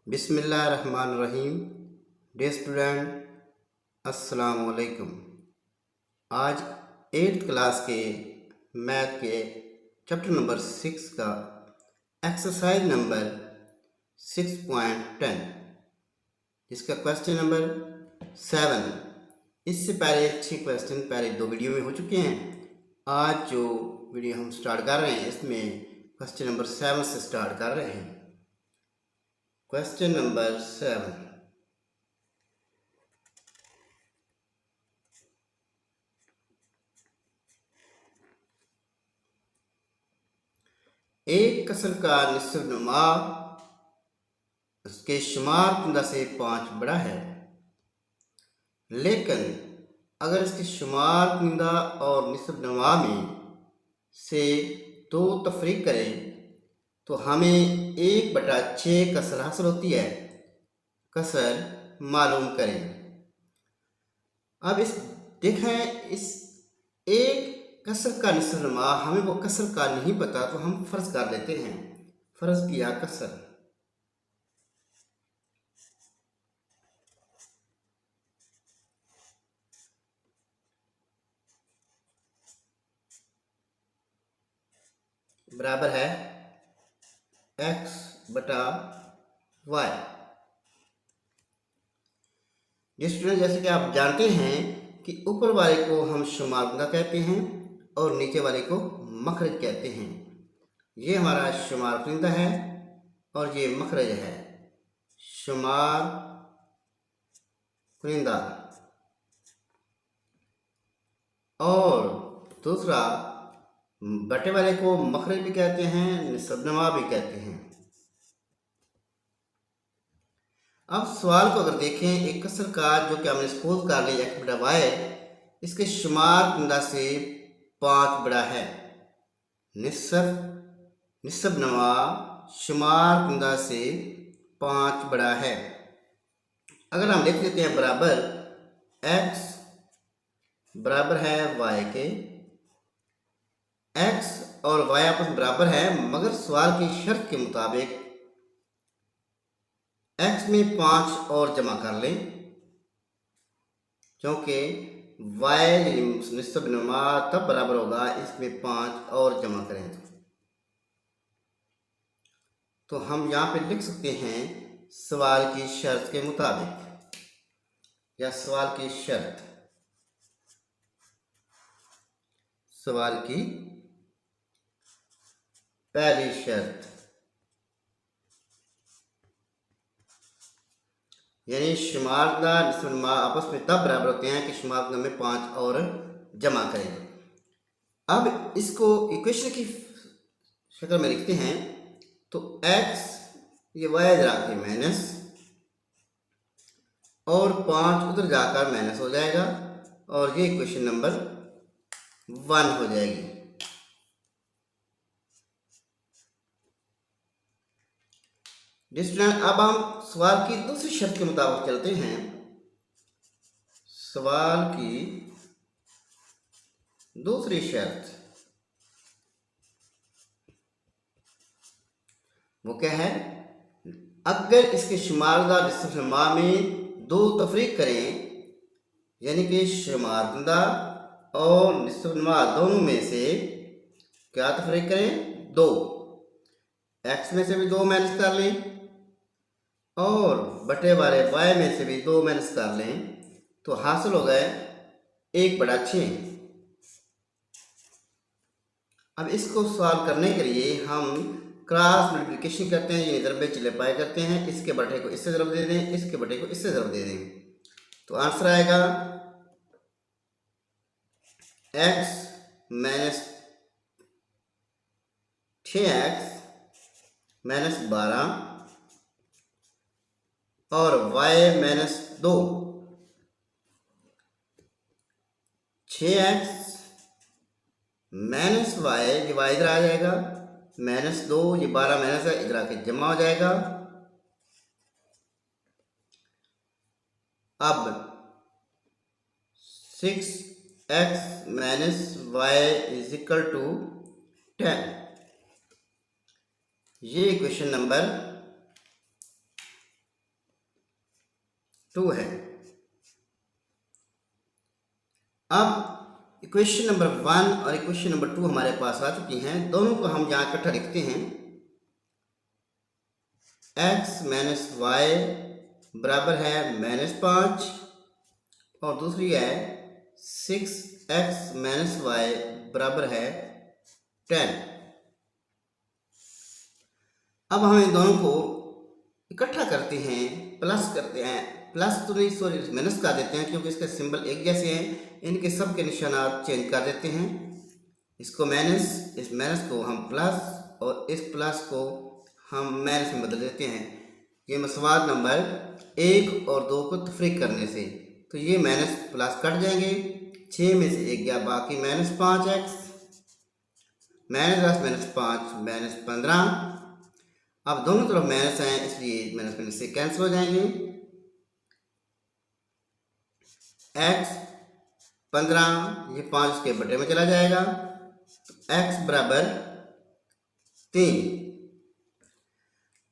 बिस्मिल्लाहिर्रहमानिर्रहीम। Day student अस्सलाम वालेकुम। आज 8th क्लास के मैथ के चैप्टर नंबर 6 का एक्सरसाइज नंबर 6.10 जिसका क्वेश्चन नंबर 7। इससे पहले 6 क्वेश्चन पहले 2 वीडियो में हो चुके हैं। आज जो वीडियो हम स्टार्ट कर रहे हैं इसमें क्वेश्चन नंबर 7 से स्टार्ट कर रहे हैं। Question number 7। एक कसर का निस्फ नुमा उसके शुमार कुंदा से 5 बड़ा है, लेकिन अगर इसके शुमार कुंदा और निस्फ नुमा में से 2 तफरीक करें तो हमें 1/6 कसर हासिल होती है। कसर मालूम करें। अब इस देखें, इस एक कसर का निस्फ नुमा हमें वो कसर का नहीं पता तो हम फर्ज कर लेते हैं। फर्ज किया कसर बराबर है x/y। जैसे कि आप जानते हैं कि ऊपर वाले को हम शुमारकुंदा कहते हैं और नीचे वाले को मखरज कहते हैं। ये हमारा शुमार कुंदा है और ये मखरज है। शुमार कुंदा और दूसरा बटे वाले को मखरज भी कहते हैं, निस्ब-नुमा भी कहते हैं। अब सवाल को अगर देखें, एक कसर का जो कि हमने सपोज कर लिया x/y, इसके शुमार कुंदा से 5 बड़ा है। निस्ब-नुमा शुमार कुंदा से 5 बड़ा है। अगर हम लिख देते हैं बराबर x बराबर है y के, x और y आपस में बराबर है, मगर सवाल की शर्त के मुताबिक x में 5 और जमा कर लें, क्योंकि y निस्ब-नुमा तब बराबर होगा इसमें 5 और जमा करें तो हम यहाँ पे लिख सकते हैं सवाल की शर्त के मुताबिक, या सवाल की शर्त, सवाल की पहली शर्त, यानी शुमारदा निस्ब-नुमा आपस में तब बराबर होते हैं कि शुमारदा में 5 और जमा करें। अब इसको इक्वेशन की शक्ल में लिखते हैं तो x ये y जाके माइनस और 5 उधर जाकर माइनस हो जाएगा और ये इक्वेशन नंबर 1 हो जाएगी। स्टूडेंट, अब हम सवाल की दूसरी शर्त के मुताबिक चलते हैं। सवाल की दूसरी शर्त वो क्या है? अगर इसके शुमारदा निस्ब-नुमा में 2 तफरीक करें, यानी कि शुमारदा और निस्ब-नुमा दोनों में से क्या तफरीक करें? 2। x में से भी 2 माइनस कर लें और बटे वाले y में से भी 2 माइनस कर लें तो हासिल हो गए 1/6। अब इसको सॉल्व करने के लिए हम क्रॉस मल्टीप्लिकेशन करते हैं, ये ज़रबे चिल्ले पाए करते हैं। इसके बटे को इससे ज़रब दे दें, इसके बटे को इससे ज़रब दे दें तो आंसर आएगा x माइनस 6x माइनस 12 और y minus 2। 6x minus y, ये y इधर आ जाएगा, माइनस 2, ये 12 माइनस है, इधर आके जमा हो जाएगा। अब 6x minus y is equal to 10। ये इक्वेशन नंबर 2 है। अब इक्वेशन नंबर 1 और इक्वेशन नंबर 2 हमारे पास आ चुकी हैं। दोनों को हम यहाँ इकट्ठा लिखते हैं। x माइनस वाई बराबर है -5 और दूसरी है 6x माइनस वाई बराबर है 10। अब हम इन दोनों को इकट्ठा करते हैं, प्लस करते हैं, प्लस तो नहीं सॉरी माइनस कर देते हैं क्योंकि इसके सिंबल एक जैसे हैं। इनके सब के निशानात चेंज कर देते हैं। इसको माइनस, इस माइनस को हम प्लस और इस प्लस को हम माइनस में बदल देते हैं। ये मसवाद नंबर 1 और 2 को तफरीक करने से, तो ये माइनस प्लस कट जाएंगे। 6 में से 1 गया, बाकी -5x -5 -15। अब दोनों तरफ माइनस हैं इसलिए माइनस से कैंसिल हो जाएंगे। x 15, ये 5 के बटे में चला जाएगा, तो x बराबर 3।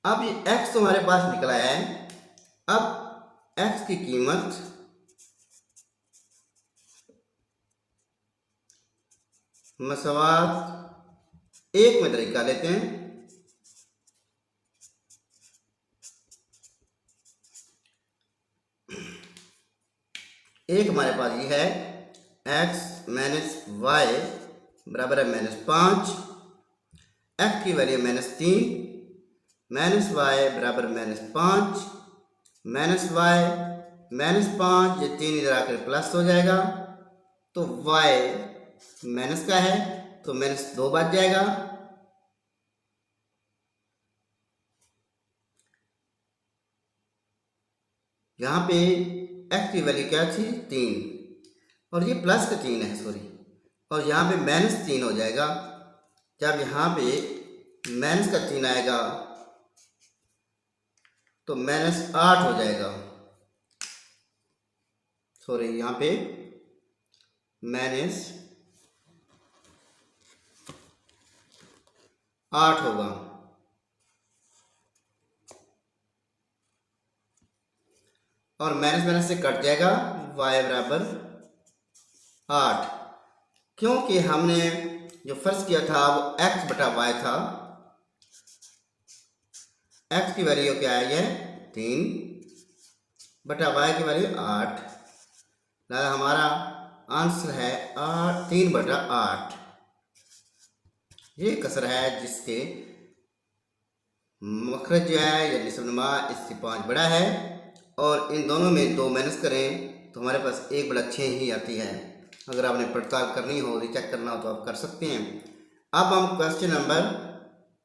अब ये x तो हमारे पास निकला है। अब x की कीमत मसवात 1 में तरीका लेते हैं। एक हमारे पास ये है x माइनस वाई बराबर है -5, x की वैल्यू -3, माइनस वाई बराबर -5 माइनस वाई -5, ये 3 इधर आकर प्लस हो जाएगा, तो y माइनस का है तो -2 बच जाएगा। यहाँ पे x की वैल्यू क्या थी 3 और ये प्लस का 3 है सॉरी, और यहाँ पे -3 हो जाएगा। जब यहाँ पे माइनस का 3 आएगा तो -8 हो जाएगा। सॉरी यहाँ पे -8 होगा। और माइनस से कट जाएगा, y बराबर 8, क्योंकि हमने जो फर्ज किया था वो x बटा y था। x की वैल्यू क्या है, ये 3 बटा y की वैल्यू 8, लिहाजा हमारा आंसर है 3 बटा 8। ये कसर है जिसके मखरज जो है या निस्ब-नुमा इससे 5 बड़ा है, और इन दोनों में 2 माइनस करें तो हमारे पास 1 बटा 6 ही आती है। अगर आपने पड़ताल करनी हो, रिचेक करना हो तो आप कर सकते हैं। अब हम क्वेश्चन नंबर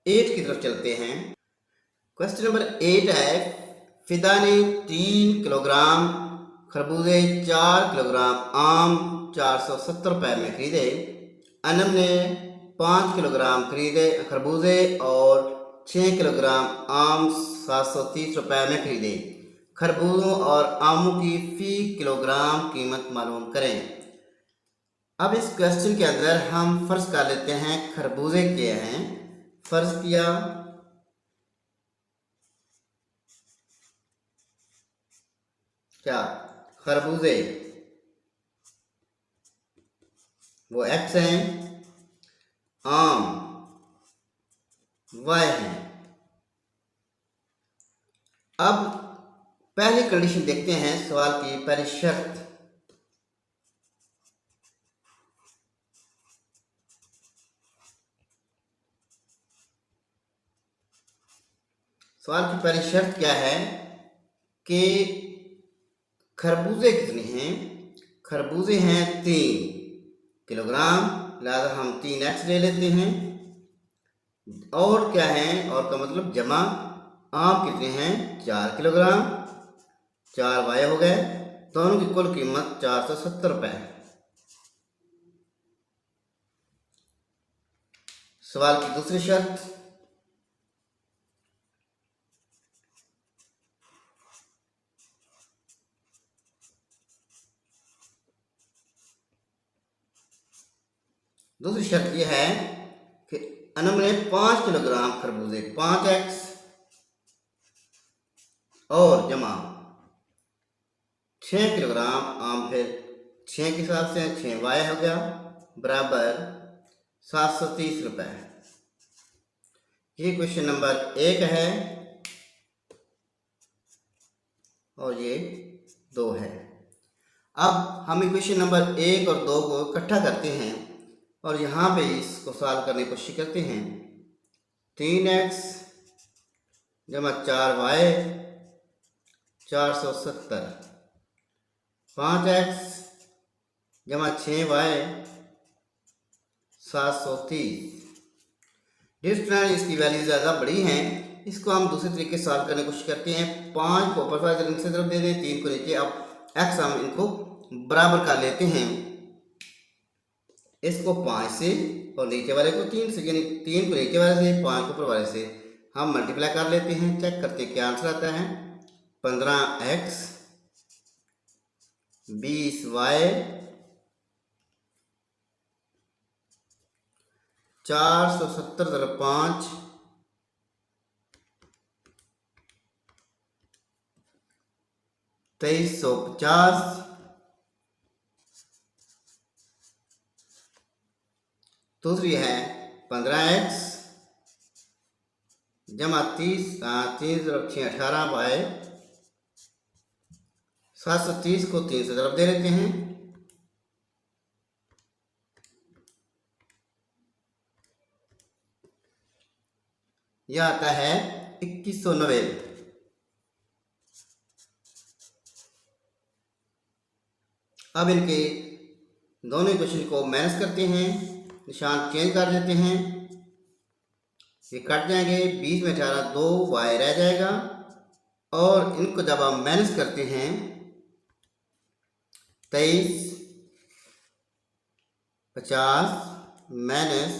8 की तरफ चलते हैं। क्वेश्चन नंबर 8 है, फिदा ने 3 किलोग्राम खरबूजे, 4 किलोग्राम आम 470 रुपये में खरीदे। अनम ने 5 किलोग्राम खरीदे खरबूजे और 6 किलोग्राम आम 730 रुपये में खरीदे। खरबूजों और आमों की फी किलोग्राम कीमत मालूम करें। अब इस क्वेश्चन के अंदर हम फर्ज कर लेते हैं खरबूजे के हैं। फर्ज किया क्या, खरबूजे वो x हैं, आम y हैं। अब पहली कंडीशन देखते हैं, सवाल की पहली शर्त। सवाल की पहली शर्त क्या है कि खरबूजे कितने हैं। खरबूजे हैं 3 किलोग्राम, लिहाजा हम 3x ले लेते हैं। और क्या है, और का मतलब जमा आम कितने हैं 4 किलोग्राम, 4y हो गए। दोनों की कुल कीमत 470 रुपये। सवाल की दूसरी शर्त, दूसरी शर्त यह है कि अनम ने 5 किलोग्राम खरबूजे, 5x और जमा 6 किलोग्राम आम, फिर 6 के हिसाब से 6y हो गया बराबर 730 रुपये। ये क्वेश्चन नंबर 1 है और ये 2 है। अब हम इक्वेशन नंबर 1 और 2 को इकट्ठा करते हैं और यहाँ पे इसको सॉल्व करने की कोशिश करते हैं। 3x जमा 4y 470, 5x जमा 6y 730। डिस्टेंस इसकी वैल्यू ज़्यादा बड़ी हैं, इसको हम दूसरे तरीके से सॉल्व करने की कोशिश करते हैं। 5 को ऊपर से तरफ दे दें, 3 को नीचे। अब x हम इनको बराबर कर लेते हैं, इसको 5 से और नीचे वाले को 3 से, यानी 3 को नीचे वाले से 5 को ऊपर वाले से हम मल्टीप्लाई कर लेते हैं। चेक करते हैं क्या आंसर आता है। 15x 20y 470 × 5 2350। दूसरी है 15x जमा 30 3 × 6 18y 730 को 3 से तरफ दे लेते हैं। यह आता है 2190। अब इनके दोनों इक्वेशन को माइनस करते हैं, निशान चेंज कर देते हैं, ये कट जाएंगे। 20 में 18 2y रह जाएगा और इनको जब हम माइनस करते हैं 2350 माइनस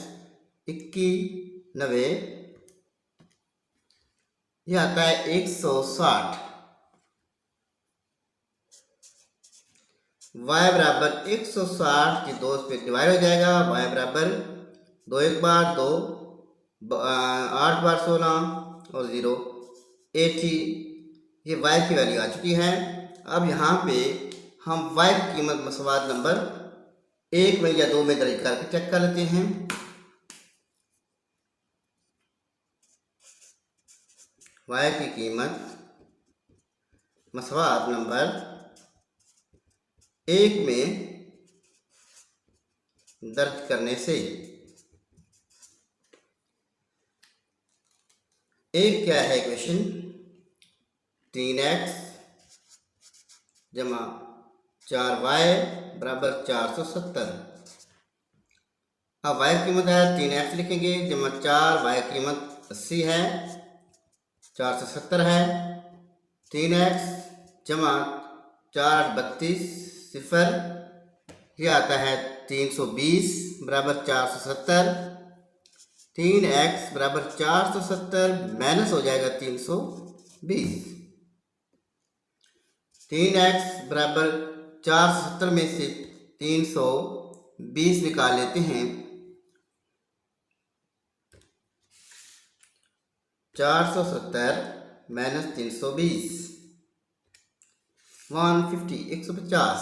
2190, यह आता है 160। y बराबर 160 की 2 पे डिवाइड हो जाएगा। y बराबर 2 1 बार 2 8 बार 16 और 0 80। ये y की वैल्यू आ चुकी है। अब यहाँ पे हम y की कीमत मसवाद नंबर 1 में या 2 में दर्ज करके चेक कर लेते हैं। y की कीमत मसवाद नंबर 1 में दर्ज करने से एक क्या है इक्वेशन, 3x जमा 4y बराबर 470। अब y की कीमत है 3x लिखेंगे जमा 4y की कीमत 80 है 470 है। 3x जमा 4 32 0, यह आता है 320 बराबर 470। 3x बराबर 470 माइनस हो जाएगा 320। 3x बराबर 470 में से 320 निकाल लेते हैं। 470 माइनस 320 150 150।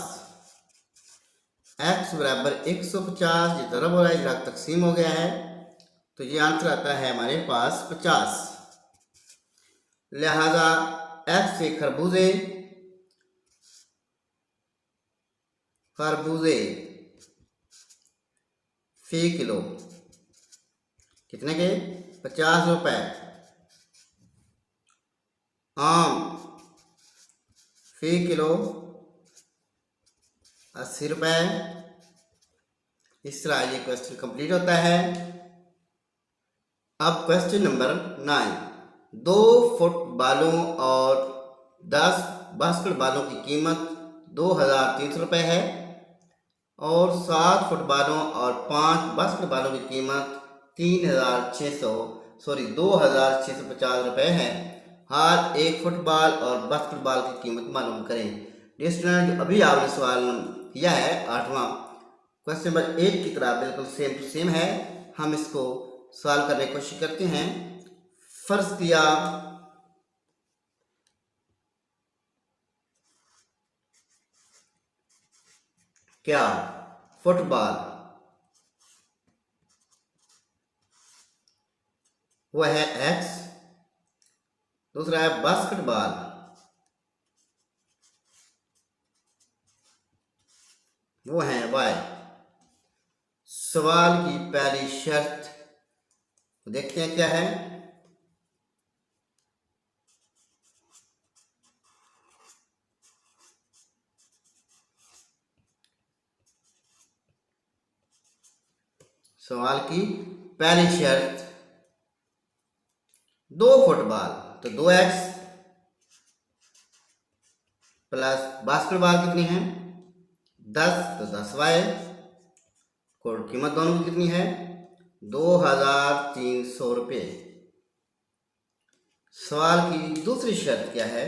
x बराबर 150, ये तरफ हो रहा है, इधर तकसीम हो गया है, तो ये आंसर आता है हमारे पास 50। लिहाजा x से खरबूजे फी किलो कितने के 50 रुपए। आम फी किलो 80 रुपए। इस तरह ये क्वेश्चन कंप्लीट होता है। अब क्वेश्चन नंबर 9, 2 फुटबॉलों और 10 बास्केटबॉलों की कीमत 2300 रुपये है और 7 फुटबॉलों और 5 बास्केटबॉलों की कीमत 2650 रुपये है। हर एक फुटबॉल और बास्केटबॉल की कीमत मालूम करें। डिस्टेंस जो अभी आपने सवाल किया है 8वां, क्वेश्चन नंबर 1 की तरह बिल्कुल सेम टू सेम है। हम इसको सॉल्व करने की कोशिश करते हैं। फर्ज किया क्या? फुटबॉल, वो है एक्स। दूसरा है बास्केटबॉल, वो है वाई। सवाल की पहली शर्त देखते हैं क्या है। सवाल की पहली शर्त, दो फुटबॉल तो 2x प्लस बास्केटबॉल कितनी है 10 तो 10y। और कीमत दोनों की कितनी है 2300 रुपये। सवाल की दूसरी शर्त क्या है,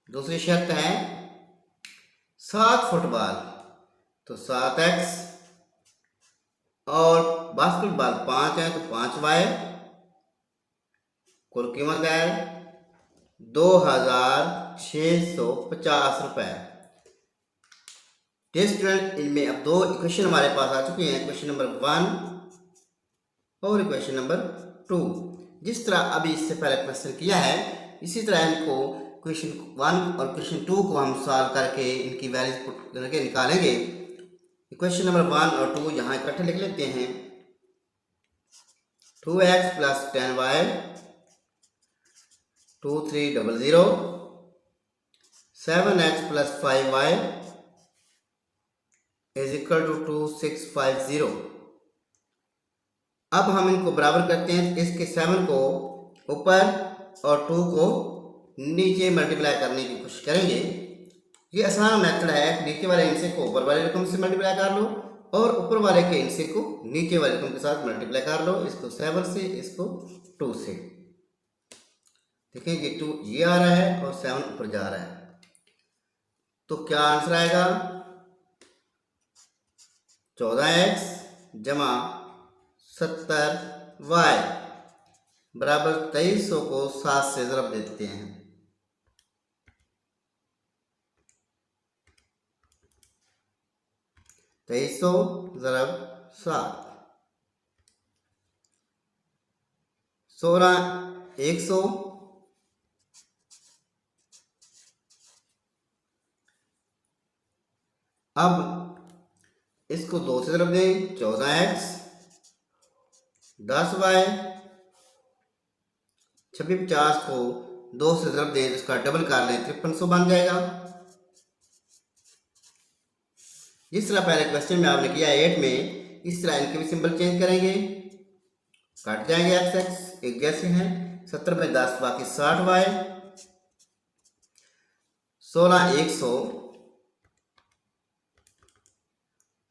दूसरी शर्त है 7 फुटबॉल तो 7x और बास्केटबॉल 5 है तो 5y। कुल कीमत है 2650 रुपये। स्टूडेंट, इनमें अब दो इक्वेशन हमारे पास आ चुके हैं, क्वेश्चन नंबर 1 और इक्वेशन नंबर 2। जिस तरह अभी इससे पहले क्वेश्चन किया है इसी तरह इनको क्वेश्चन 1 और क्वेश्चन 2 को हम सॉल्व करके इनकी वैल्यूज पुट करके निकालेंगे। इक्वेशन नंबर 1 और 2 यहाँ इकट्ठे लिख लेते हैं। 2x plus 10y 2300, 7x plus 5y is equal to 2650। अब हम इनको बराबर करते हैं। इसके 7 को ऊपर और 2 को नीचे मल्टीप्लाई करने की कोशिश करेंगे। ये आसान मेथड है, नीचे वाले हिस्से को ऊपर वाले रकम से मल्टीप्लाई कर लो और ऊपर वाले के हिस्से को नीचे वाले रकम के साथ मल्टीप्लाई कर लो। इसको 7 से, इसको 2 से। देखिए ये 2 ये आ रहा है और 7 ऊपर जा रहा है, तो क्या आंसर आएगा 14x जमा 70y बराबर 2300 को 7 से ज़रब देते हैं। 2300 ज़रब 7, 100 अब इसको 2 से ज़रब दें, 14x 10y 2650 को 2 से ज़रब दें, इसका डबल कर लें 5300 बन जाएगा। जिस तरह पहले क्वेश्चन में आपने किया 8 में, इस तरह इनके भी सिंबल चेंज करेंगे, काट जाएंगे एक्स एक्स एक जैसे हैं। 70 में 10 बाकी 60y 16100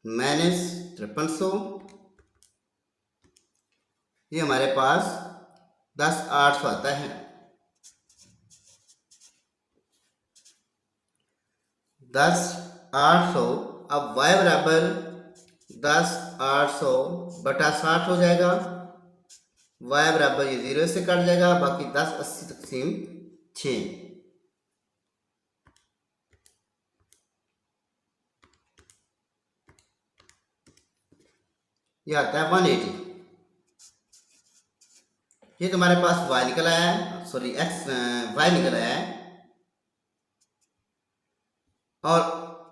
माइनस 5300, ये हमारे पास 10800 आता है। 10800, अब y बराबर 10800 बटा 60 हो जाएगा। y बराबर ये 0 से कट जाएगा, बाकी 1080 तकसीम 6, ये आता है 180। ये तुम्हारे पास y निकल आया है, सॉरी x y निकल आया है और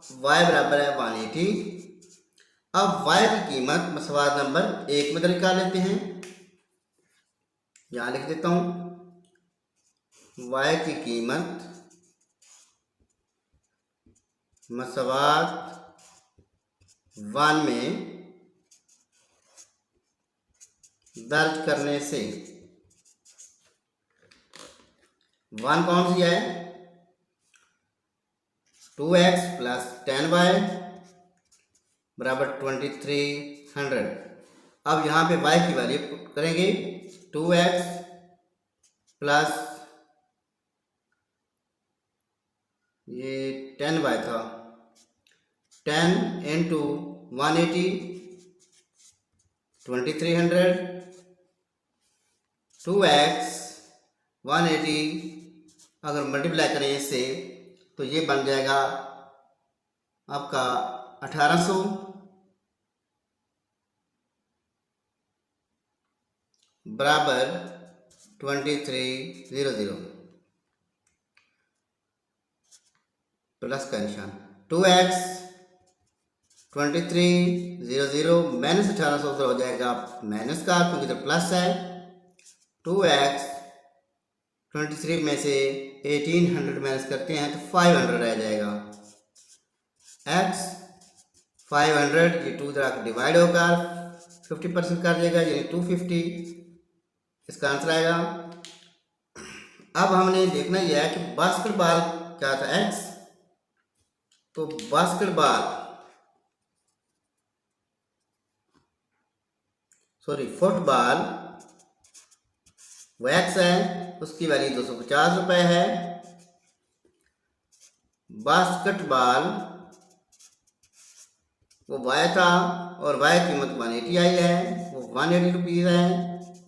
y बराबर है 180। अब y की कीमत सवाल नंबर 1 में निकाल लेते हैं। यहां लिख देता हूं y की कीमत मसवात 1 में दर्ज करने से 1 कौन सी है 2x प्लस 10y बराबर 2300। अब यहाँ पे y की वैल्यू पुट करेंगे, 2x प्लस ये 10y था, 10 इंटू 180 2300 2x 180 अगर मल्टीप्लाई करें इससे तो ये बन जाएगा आपका 1800 बराबर 2300 प्लस का निशान 2x 2300 माइनस 1800 हो जाएगा माइनस का, क्योंकि तो प्लस है। 2x 23 में से 1800 माइनस करते हैं तो 500 रह जाएगा। x 500 ये 2 तरह डिवाइड होकर 50% कर देगा, यानी 250 इसका आंसर आएगा। अब हमने देखना यह है कि बास्केटबॉल क्या था x, तो फुटबॉल वो x है, उसकी वैल्यू 250 रुपये है। बास्केटबॉल वो y था और y कीमत 180 आई है, वो 180 रुपीज़ है,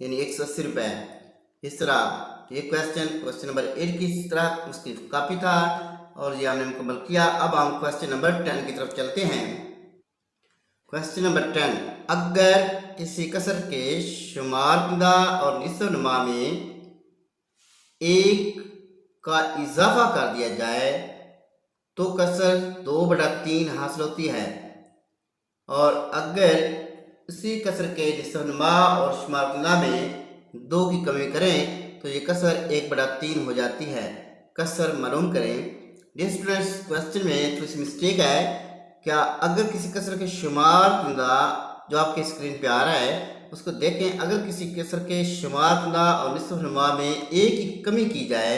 यानी 180 रुपये। इस तरह ये क्वेश्चन नंबर 8 की तरह उसकी कॉपी था और ये हमने मुकम्मल किया। अब हम क्वेश्चन नंबर 10 की तरफ चलते हैं। क्वेश्चन नंबर 10, अगर किसी कसर के शुमारकुंदा और निस्फ नुमा में 1 का इजाफा कर दिया जाए तो कसर 2/3 हासिल होती है, और अगर इसी कसर के निस्फ नुमा और शुमारकुंदा में 2 की कमी करें तो ये कसर 1/3 हो जाती है। कसर मालूम करें। डियर स्टूडेंट्स, क्वेश्चन में थोड़ी सी मिस्टेक है। क्या अगर किसी कसर के शुमारकुंदा जो आपके स्क्रीन पे आ रहा है उसको देखें, अगर किसी कसर के शुमारकुंदा और निस्फ नुमा में 1 की कमी की जाए,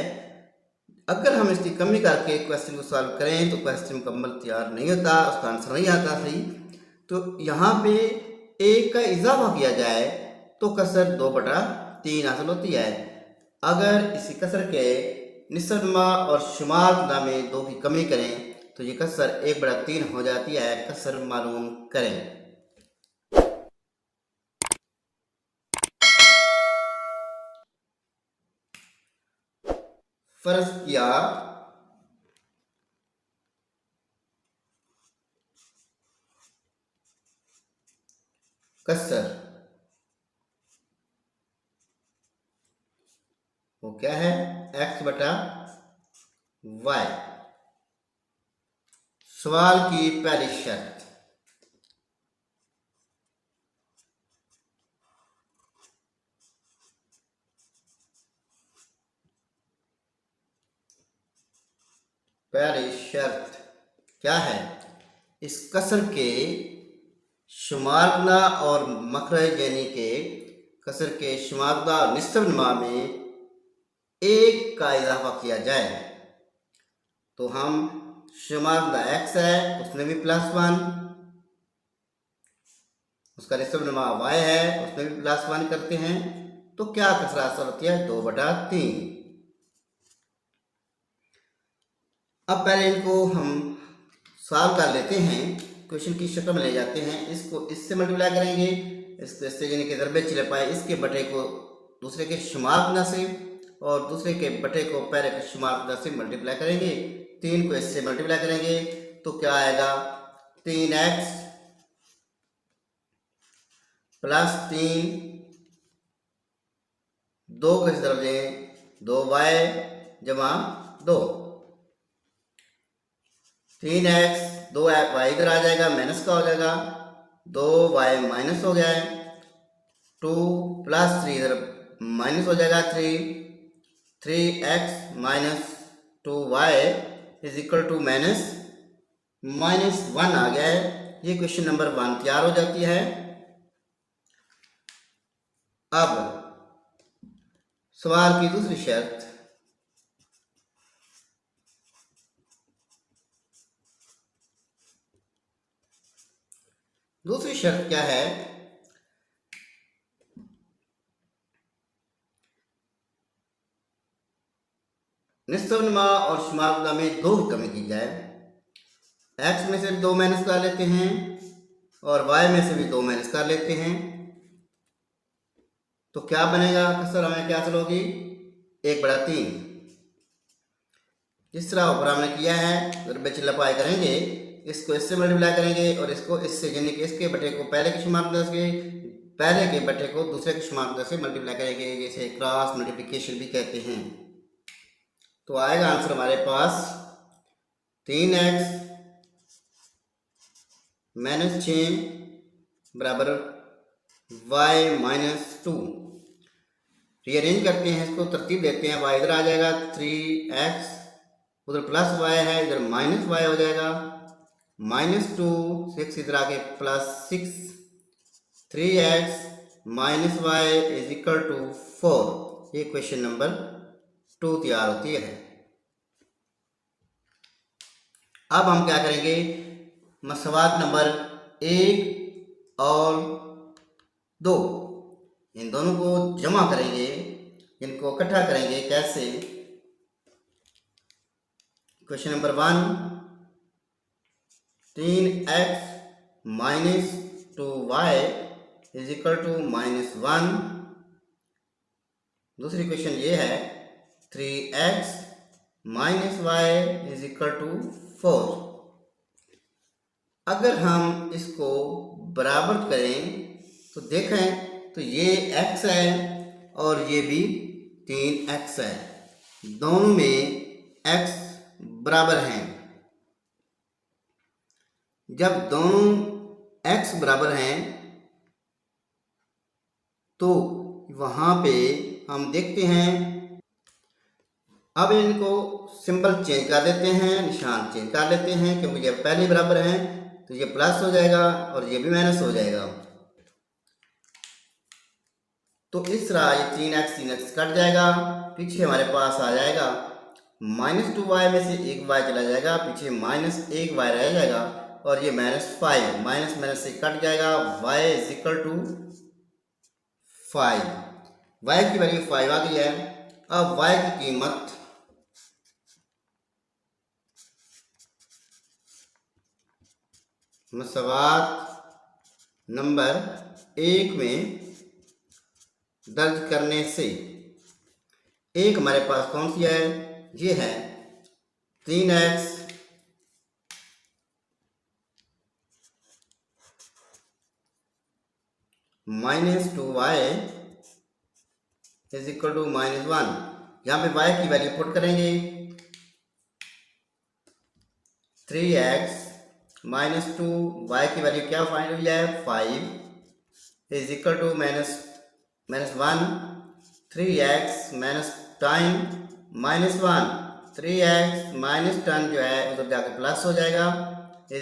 अगर हम इसकी कमी करके क्वेश्चन को सॉल्व करें तो क्वेश्चन मुकम्मल तैयार नहीं होता, उसका आंसर नहीं आता सही। तो यहाँ पे 1 का इजाफा किया जाए तो कसर 2/3 हासिल होती है। अगर इसी कसर के निस्फ नुमा और शुमारकुंदा में 2 की कमी करें तो ये कसर 1/3 हो जाती है। कसर मालूम करें। फर्ज किया कसर वो क्या है, x/y। सवाल की पहली शर्त, पहली शर्त क्या है, इस कसर के शुमारकुंदा और मखरज यानी के कसर के शुमारकुंदा और निस्फ नुमा में 1 का इजाफा किया जाए। तो हम शुमारकुंदा x है उसमें भी +1, उसका निस्फ नुमा y है उसमें भी +1 करते हैं तो क्या कसर हासिल होती है, 2/3। अब पहले इनको हम सॉल्व कर लेते हैं, क्वेश्चन की शक्ल में ले जाते हैं। इसको इससे मल्टीप्लाई करेंगे, इसको इससे यानी कि ज़रबे चले पाए इसके बटे को दूसरे के शुमारकुंदा से और दूसरे के बटे को पहले के शुमारकुंदा से मल्टीप्लाई करेंगे। 3 को इससे मल्टीप्लाई करेंगे तो क्या आएगा, 3x + 3, 2 को इस तरफ दें 2y जमा 2, 3x 2y इधर आ जाएगा माइनस का हो जाएगा, 2y माइनस हो गया है, 2 + 3 इधर माइनस हो जाएगा 3x - 2y = -1 आ गया है। ये क्वेश्चन नंबर 1 तैयार हो जाती है। अब सवाल की दूसरी शर्त, दूसरी शर्त क्या है, निस्फ नुमा और शुमारकुंदा में 2 की कमी की जाए। x में से भी 2 माइनस कर लेते हैं और y में से भी 2 माइनस कर लेते हैं। तो क्या बनेगा कसर हमें क्या हासिल होगी 1/3। जिस तरह ऊपर हमने किया है अगर लपाई करेंगे, इसको इससे मल्टीप्लाई करेंगे और इसको इससे, यानी कि इसके बटे को पहले के शुमार मदद से, पहले के बटे को दूसरे के शुमार मदद से मल्टीप्लाई करेंगे, जैसे क्रॉस मल्टीप्लिकेशन भी कहते हैं। तो आएगा आंसर हमारे पास 3x - 6 बराबर y-2। रीअरेंज करते हैं, इसको तरतीब देते हैं। y इधर आ जाएगा 3x, उधर प्लस y है, इधर माइनस y हो जाएगा -2, 6 इधर आके +6, 3x - y = 4। ये क्वेश्चन नंबर 2 तैयार होती है। अब हम क्या करेंगे, मसवात नंबर 1 और 2, इन दोनों को जमा करेंगे, इनको इकट्ठा करेंगे। कैसे? Question number 1, 3x - 2y = -1। दूसरी क्वेश्चन ये है 3x - y = 4। अगर हम इसको बराबर करें तो देखें तो ये x है और ये भी 3x है, दोनों में x बराबर हैं। जब दोनों x बराबर हैं तो वहाँ पे हम देखते हैं, अब इनको सिंबल चेंज कर देते हैं, निशान चेंज कर लेते हैं, क्योंकि जब पहले बराबर हैं तो ये प्लस हो जाएगा और ये भी माइनस हो जाएगा। तो इस तरह ये 3x कट जाएगा, पीछे हमारे पास आ जाएगा -2y में से एक y चला जाएगा, पीछे -1y रह जाएगा और ये -5, माइनस से कट जाएगा, y = 5। y की वैल्यू 5 आ गई है। अब y की कीमत मसवात नंबर 1 में दर्ज करने से, एक हमारे पास कौन सी है, ये है 3x - 2y = -1। यहाँ पे y की वैल्यू पुट करेंगे, 3x - 2, y की वैल्यू क्या फाइंड हुई है 5 = -1, 3x - 10 -1, 3x - 10 जो है उधर जाके प्लस हो जाएगा, =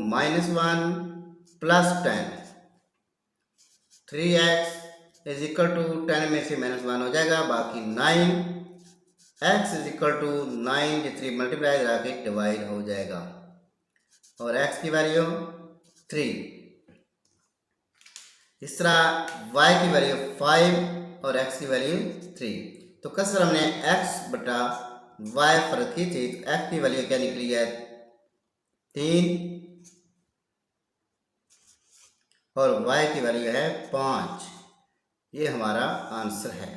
-1 + 10, 3x = 10 में से -1 हो जाएगा, बाकी 9, x = 9, ये 3 मल्टीप्लाई जाके डिवाइड हो जाएगा और x की वैल्यू 3। इस तरह y की वैल्यू 5 और x की वैल्यू 3। तो कसर हमने x/y फर्क की थी, तो x की वैल्यू क्या निकली है 3 और y की वैल्यू है 5। ये हमारा आंसर है,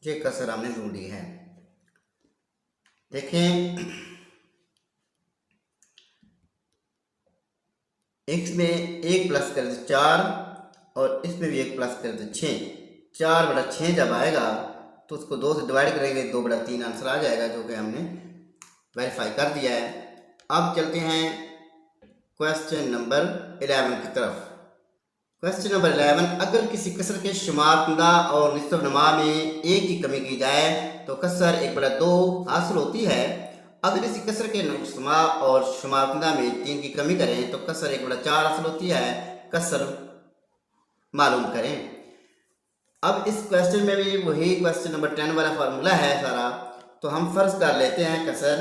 ये कसर हमने ढूंढी है। देखें, x में 1 प्लस कर दे 4 और इसमें भी 1 प्लस कर दे 6। 4/6 जब आएगा तो उसको 2 से डिवाइड करेंगे, 2/3 आंसर आ जाएगा, जो कि हमने वेरीफाई कर दिया है। अब चलते हैं क्वेश्चन नंबर 11 की तरफ। क्वेश्चन नंबर 11, अगर किसी कसर के शुमारकुंदा और निस्फ नमा में एक की कमी की जाए तो कसर 1/2 हासिल होती है। अगर इसी कसर के नुमा और शुमारकुंदा में 3 की कमी करें तो कसर 1/4 हासिल होती है। कसर मालूम करें। अब इस क्वेश्चन में भी वही क्वेश्चन नंबर 10 वाला फार्मूला है सारा, तो हम फर्ज कर लेते हैं कसर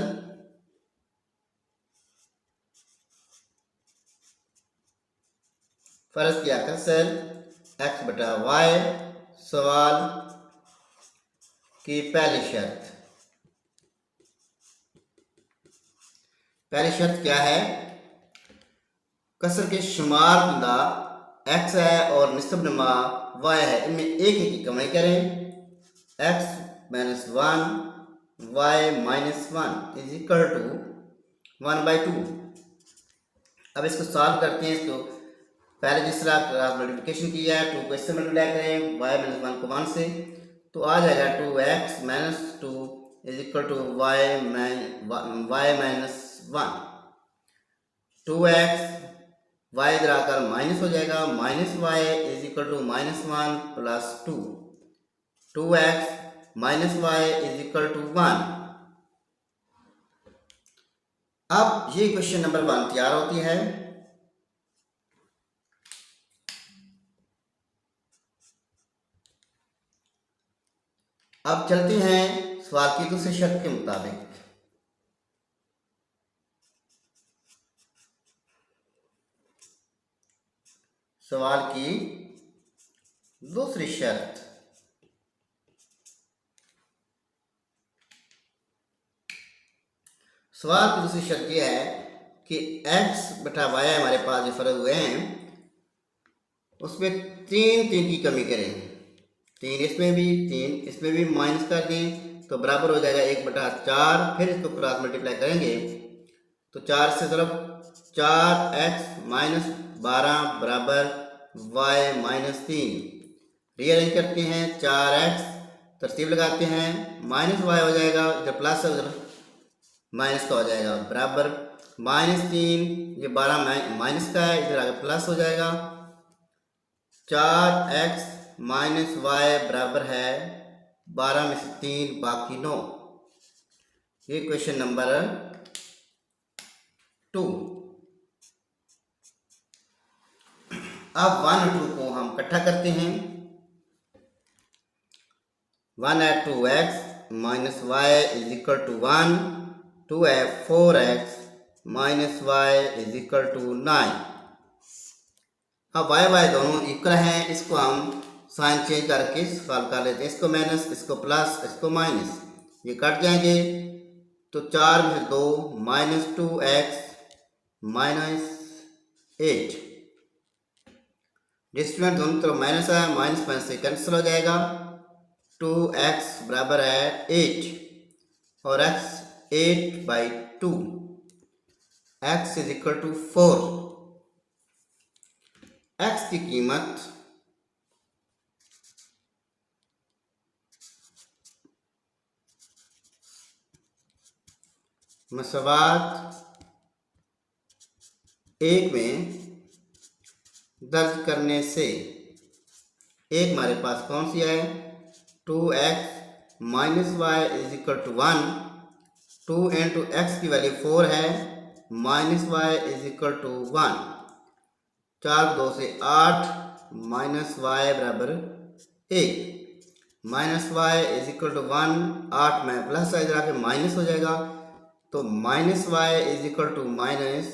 फर्ज किया कसर x/y सवाल की पहली शर्त क्या है, कसर के शुमारकुंदा x है और निस्ब नमा y है, इनमें एक एक की कमाई करें। x minus 1 y minus 1 is equal to 1/2। अब इसको सॉल्व करते हैं। इसको पहले जिस तरह क्रॉस मल्टीप्लिकेशन किया है 2 को इससे मल्टीप्लाई करें, y माइनस 1 को 1 से, तो आ जाएगा 2x minus 2 is equal to y minus 1। 2x y इधर आकर माइनस हो जाएगा, minus y is equal to minus 1 plus 2। 2x minus y is equal to 1। अब ये क्वेश्चन नंबर 1 तैयार होती है। अब चलते हैं सवाल की दूसरी शर्त के मुताबिक। सवाल की दूसरी शर्त, सवाल की दूसरी शर्त यह है कि x बटा y हमारे पास जो फर्क हुए हैं उसमें 3 की कमी करें। 3 इसमें भी 3 इसमें भी माइनस कर दें तो बराबर हो जाएगा 1/4। फिर इसको क्रॉस मल्टीप्लाई करेंगे तो 4 से तरफ 4x माइनस 12 बराबर y माइनस 3। रीअरेंज करते हैं, 4x तरतीब लगाते हैं, माइनस y हो जाएगा, इधर प्लस है उधर माइनस का हो जाएगा, बराबर -3, ये 12 माइनस का है, इधर आगे प्लस हो जाएगा। 4x माइनस वाई बराबर है 12 में से 3 बाकी 9। ये क्वेश्चन नंबर 2। अब 1 और 2 को हम इकट्ठा करते हैं। 1 है 2x minus y is equal to 1, 2 है 4x minus y is equal to 9। अब वाई वाई दोनों इक्वल हैं, इसको हम साइन चेंज करके सॉल्व कर लेते हैं। इसको माइनस, इसको प्लस, इसको माइनस, ये कट जाएंगे तो 4 में से 2 माइनस 2x माइनस 8। डिस्टेंस दोनों तरफ माइनस है, माइनस माइनस से कैंसिल हो जाएगा। 2x बराबर है 8 और x 8/2, x is equal to 4। x की कीमत मसवात 1 में दर्ज करने से एक हमारे पास कौन सी है, 2x minus y is equal to 1, 2 into x की वैल्यू 4 है, minus y is equal to 1, 4 2 से 8, माइनस वाई बराबर 1, minus y is equal to 1, 8 में प्लस इधर आके माइनस हो जाएगा तो minus y is equal to minus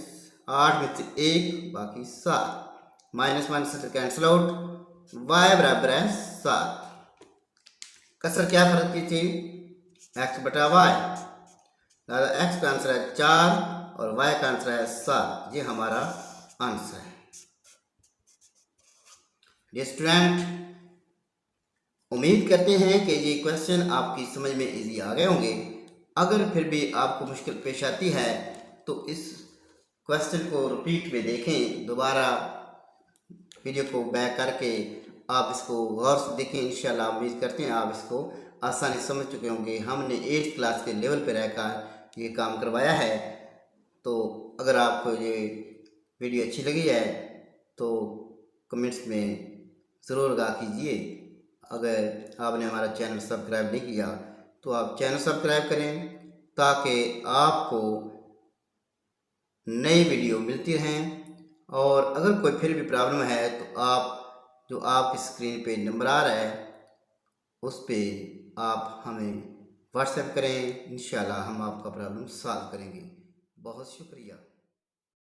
8 में से 1 बाकी 7, माइनस माइनस से कैंसिल आउट, y बराबर है 7। कसर क्या फर्क की थी, x बटा y, x का आंसर है 4 और y का आंसर है 7। ये हमारा आंसर है। डियर स्टूडेंट, उम्मीद करते हैं कि ये क्वेश्चन आपकी समझ में इजी आ गए होंगे। अगर फिर भी आपको मुश्किल पेश आती है तो इस क्वेश्चन को रिपीट में देखें, दोबारा वीडियो को बैक करके आप इसको गौर से देखें। इंशाल्लाह उम्मीद करते हैं आप इसको आसानी समझ चुके होंगे। हमने 8th क्लास के लेवल पर रहकर ये काम करवाया है। तो अगर आपको ये वीडियो अच्छी लगी है तो कमेंट्स में ज़रूर आगाह कीजिए। अगर आपने हमारा चैनल सब्सक्राइब नहीं किया तो आप चैनल सब्सक्राइब करें ताकि आपको नई वीडियो मिलती रहें। और अगर कोई फिर भी प्रॉब्लम है तो आप जो आपकी स्क्रीन पे नंबर आ रहा है उस पे आप हमें व्हाट्सएप करें, इंशाल्लाह हम आपका प्रॉब्लम सॉल्व करेंगे। बहुत शुक्रिया।